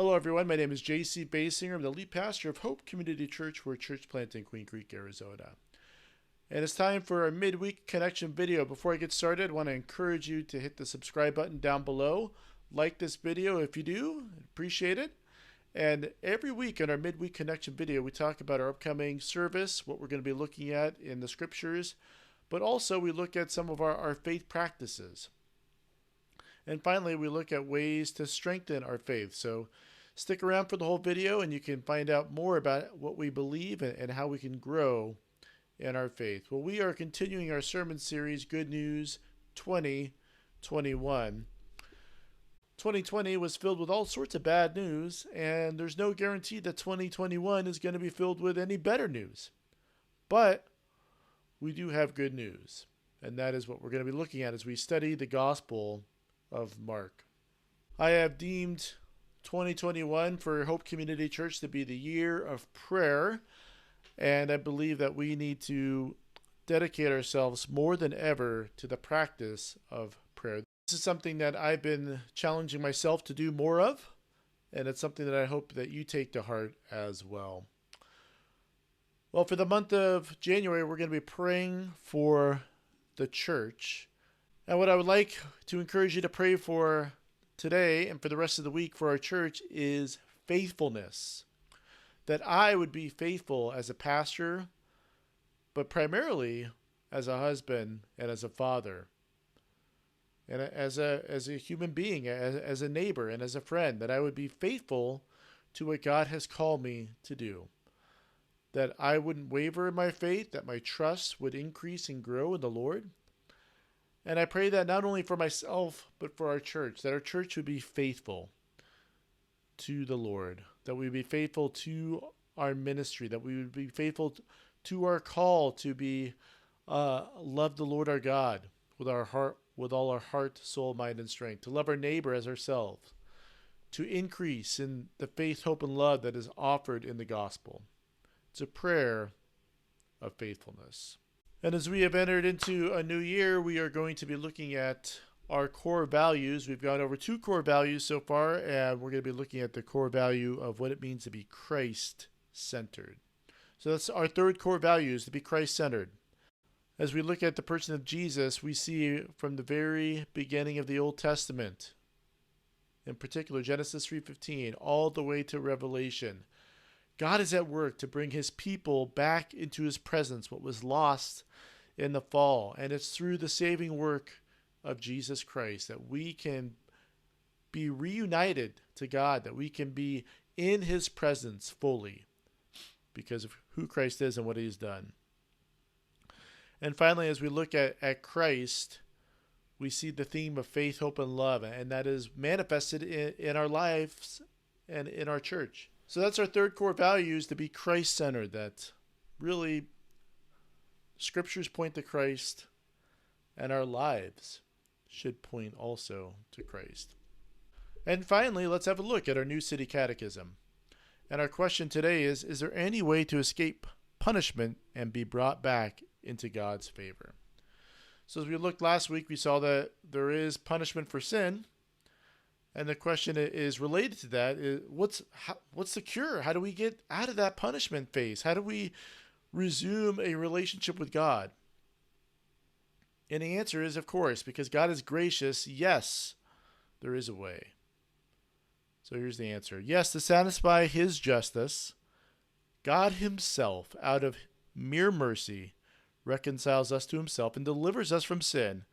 Hello, everyone. My name is J.C. Basinger. I'm the lead pastor of Hope Community Church. We're a church plant in Queen Creek, Arizona. And it's time for our midweek connection video. Before I get started, I want to encourage you to hit the subscribe button down below. Like this video if you do. Appreciate it. And every week in our midweek connection video, we talk about our upcoming service, what we're going to be looking at in the scriptures, but also we look at some of our faith practices. And finally, we look at ways to strengthen our faith. So stick around for the whole video and you can find out more about what we believe and how we can grow in our faith. Well, we are continuing our sermon series, Good News 2021. 2020 was filled with all sorts of bad news, and there's no guarantee that 2021 is going to be filled with any better news. But we do have good news, and that is what we're going to be looking at as we study the Gospel of Mark. I have deemed 2021 for Hope Community Church to be the year of prayer, and I believe that we need to dedicate ourselves more than ever to the practice of prayer. This is something that I've been challenging myself to do more of, and it's something that I hope that you take to heart as well. Well, for the month of January, we're going to be praying for the church. And what I would like to encourage you to pray for today and for the rest of the week for our church is faithfulness. That I would be faithful as a pastor, but primarily as a husband and as a father, and as a human being, as a neighbor and as a friend, that I would be faithful to what God has called me to do. That I wouldn't waver in my faith, that my trust would increase and grow in the Lord. And I pray that not only for myself, but for our church, that our church would be faithful to the Lord, that we would be faithful to our ministry, that we would be faithful to our call to be love the Lord our God with our heart, with all our heart, soul, mind, and strength, to love our neighbor as ourselves, to increase in the faith, hope, and love that is offered in the gospel. It's a prayer of faithfulness. And as we have entered into a new year, we are going to be looking at our core values. We've gone over 2 core values so far, and we're going to be looking at the core value of what it means to be Christ-centered. So that's our 3rd core value, is to be Christ-centered. As we look at the person of Jesus, we see from the very beginning of the Old Testament, in particular Genesis 3:15, all the way to Revelation, God is at work to bring his people back into his presence, what was lost in the fall. And it's through the saving work of Jesus Christ that we can be reunited to God, that we can be in his presence fully because of who Christ is and what he has done. And finally, as we look at Christ, we see the theme of faith, hope, and love, and that is manifested in our lives and in our church. So that's our 3rd core value, is to be Christ-centered, that really scriptures point to Christ and our lives should point also to Christ. And finally, let's have a look at our New City Catechism. And our question today is there any way to escape punishment and be brought back into God's favor? So as we looked last week, we saw that there is punishment for sin. And the question is related to that: what's the cure? How do we get out of that punishment phase? How do we resume a relationship with God? And the answer is, of course, because God is gracious, yes, there is a way. So here's the answer. Yes, to satisfy his justice, God himself, out of mere mercy, reconciles us to himself and delivers us from sin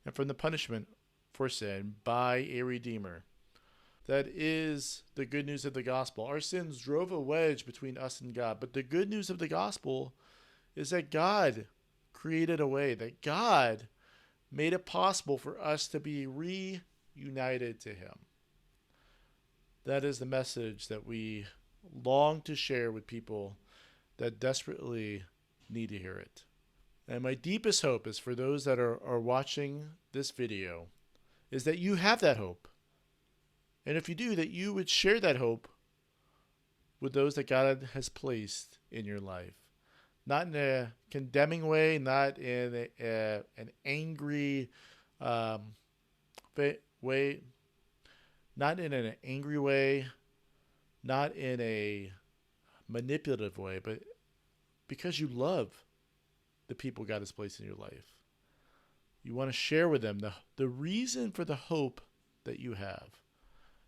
and from the punishment for sin by a Redeemer. That is the good news of the gospel. Our sins drove a wedge between us and God, but the good news of the gospel is that God created a way, that God made it possible for us to be reunited to him. That is the message that we long to share with people that desperately need to hear it. And my deepest hope is for those that are watching this video is that you have that hope. And if you do, that you would share that hope with those that God has placed in your life. Not in a condemning way, not in an angry way, not in an angry way, not in a manipulative way, but because you love the people God has placed in your life. You want to share with them the reason for the hope that you have.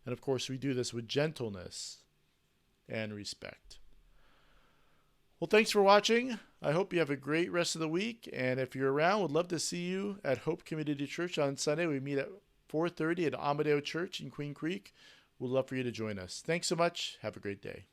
And of course, we do this with gentleness and respect. Well, thanks for watching. I hope you have a great rest of the week. And if you're around, we'd love to see you at Hope Community Church on Sunday. We meet at 4:30 at Amadeo Church in Queen Creek. We'd love for you to join us. Thanks so much. Have a great day.